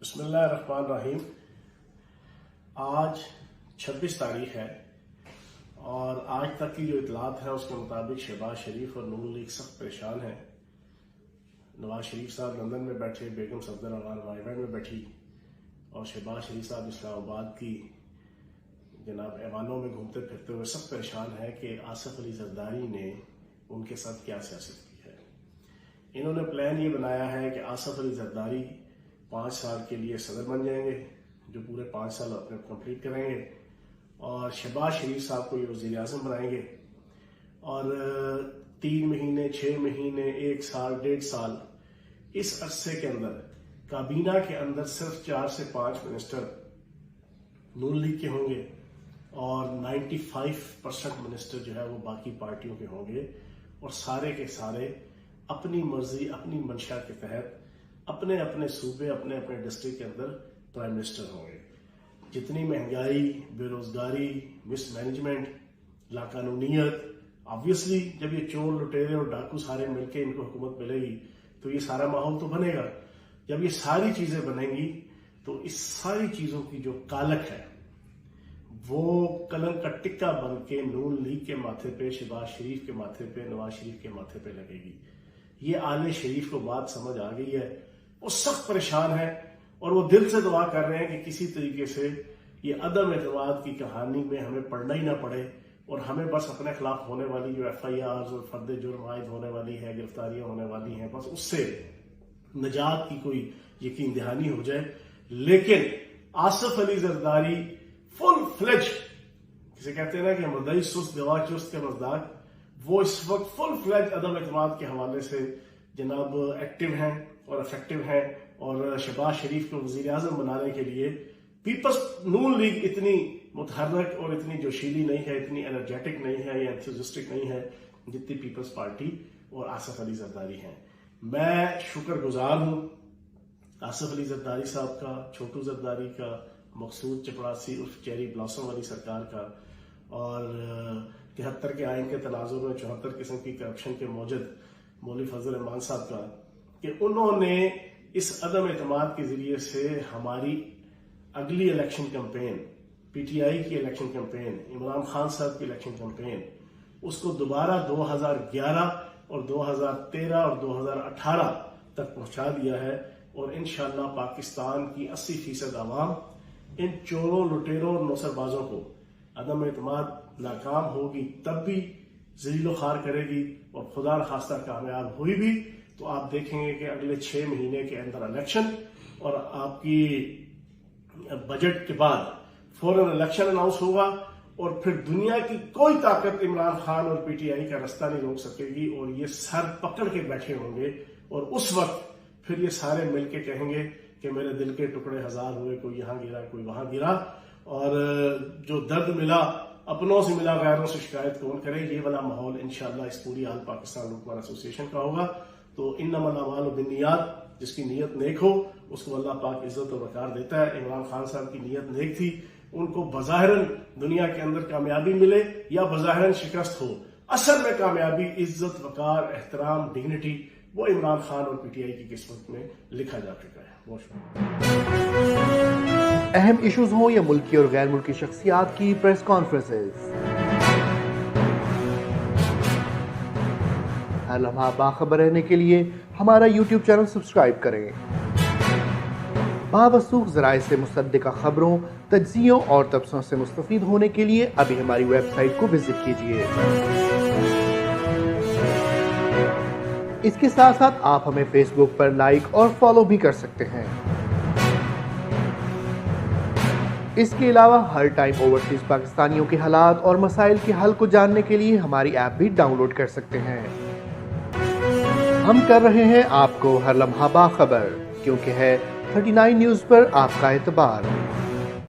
बिस्मिल्लाहिर्रहमानिर्रहीम। आज 26 तारीख है और आज तक की जो इतलात है उसके मुताबिक शहबाज शरीफ और नून लीग सख्त परेशान है। नवाज शरीफ साहब लंदन में बैठे, बेगम सफदर आइलैंड में बैठी और शहबाज शरीफ साहब इस्लामाबाद की जनाब ऐवानों में घूमते फिरते हुए सख्त परेशान है कि आसिफ अली जरदारी ने उनके साथ क्या सियासत की है। इन्होंने प्लान ये बनाया है कि आसिफ अली जरदारी 5 साल के लिए सदर बन जाएंगे, जो पूरे 5 साल अपने कंप्लीट करेंगे, और शहबाज शरीफ साहब को ये वज़ीर आज़म बनाएंगे और 3 महीने, 6 महीने, 1 साल, 1.5 साल इस अरसे के अंदर काबीना के अंदर सिर्फ 4 से 5 मिनिस्टर नून लीग के होंगे और 95% मिनिस्टर जो है वो बाकी पार्टियों के होंगे और सारे के सारे अपनी मर्जी, अपनी मंशा के तहत अपने अपने सूबे, अपने अपने डिस्ट्रिक्ट के अंदर प्राइम मिनिस्टर होंगे। जितनी महंगाई, बेरोजगारी, मिसमैनेजमेंट, लाकानूनियत, ऑब्वियसली जब ये चोर, लुटेरे और डाकू सारे मिलकर इनको हुकूमत मिलेगी तो ये सारा माहौल तो बनेगा। जब ये सारी चीजें बनेंगी तो इस सारी चीजों की जो कालक है वो कलंक का टिक्का बन के नून लीग के माथे पे, शहबाज शरीफ के माथे पे, नवाज शरीफ के माथे पे लगेगी। ये आले शरीफ को बात समझ आ गई है, वो सख्त परेशान है और वो दिल से दुआ कर रहे हैं कि किसी तरीके से ये अदम एतमाद की कहानी में हमें पढ़ना ही ना पड़े और हमें बस अपने खिलाफ होने वाली जो FIRs और फर्द जुर्म आयद होने वाली है, गिरफ्तारियां होने वाली हैं, बस उससे निजात की कोई यकीन दहानी हो जाए। लेकिन आसिफ अली जरदारी फुल फ्लेज, जिसे कहते हैं ना कि मदई सुस्त गवाह चुस्त के मजदाक, वो इस वक्त फुल फ्लेज अदम एतमाद के हवाले से जनाब एक्टिव हैं और इफेक्टिव हैं और शहबाज शरीफ को वजीर आजम बनाने के लिए पीपल्स नून लीग इतनी मुतहर्रक और इतनी जोशीली नहीं है, इतनी एनर्जेटिक नहीं है या एंथुसियास्टिक नहीं है जितनी पीपल्स पार्टी और आसिफ अली जरदारी हैं। मैं शुक्रगुजार हूं आसिफ अली जरदारी साहब का, छोटू जरदारी का, मकसूद चपड़ासी उर्फ चेरी ब्लॉसम वाली सरकार का और 73 के आइन के तनाजुर में 74 किस्म की करप्शन के मौजूद मौलवी फजल रहमान साहब का, कि उन्होंने इस अदम एतमाद के जरिए से हमारी अगली इलेक्शन कैंपेन, PTI की इलेक्शन कैंपेन, इमरान खान साहब की इलेक्शन कैंपेन, उसको दोबारा 2011 और 2013 और 2018 तक पहुंचा दिया है और इंशाअल्लाह पाकिस्तान की 80% आवाम इन चोरों, लुटेरों और नौसरबाजों को अदम एतमाद नाकाम होगी तब भी ज़लीलो ख़ार करेगी और खुदा न खास्ता कामयाब हुई भी तो आप देखेंगे कि अगले 6 महीने के अंदर इलेक्शन और आपकी बजट के बाद फौरन इलेक्शन अनाउंस होगा और फिर दुनिया की कोई ताकत इमरान खान और PTI का रास्ता नहीं रोक सकेगी और ये सर पकड़ के बैठे होंगे और उस वक्त फिर ये सारे मिलके कहेंगे कि मेरे दिल के टुकड़े 1000 हुए, कोई यहाँ गिरा, कोई वहां गिरा, और जो दर्द मिला अपनों से मिला, गैरों से शिकायत कौन करे। ये वाला माहौल इंशाअल्लाह इस पूरी हाल पाकिस्तान लोकमान एसोसिएशन का होगा। तो इन्नमल अमालु बिन्नियात, जिसकी नीयत नेक हो उसको अल्लाह पाक इज्जत और वकार देता है। इमरान खान साहब की नीयत नेक थी, उनको बज़ाहिरन दुनिया के अंदर कामयाबी मिले या बज़ाहिरन शिकस्त हो, असल में कामयाबी, इज्जत, वकार, एहतराम, डिग्निटी वो इमरान खान और PTI की किस्मत में लिखा जा चुका है। बहुत शुक्रिया। अहम इश्यूज हो या मुल्की और गैर मुल्की शख्सियात की प्रेस कॉन्फ्रेंसेस, हर लम्हा बाखबर रहने के लिए हमारा YouTube चैनल सब्सक्राइब करें। बावसूख ज़राए से मुसद्दिक़ा खबरों, तज्ज़ियों और तबसरों से मुस्तफ़ीद होने के लिए अभी हमारी वेबसाइट को विजिट कीजिए। इसके साथ साथ आप हमें फेसबुक पर लाइक और फॉलो भी कर सकते हैं। इसके अलावा हर टाइम ओवरसीज पाकिस्तानियों के हालात और मसाइल के हल को जानने के लिए हमारी ऐप भी डाउनलोड कर सकते हैं। हम कर रहे हैं आपको हर लम्हा बाखबर, क्योंकि है 39 न्यूज़ पर आपका एतबार।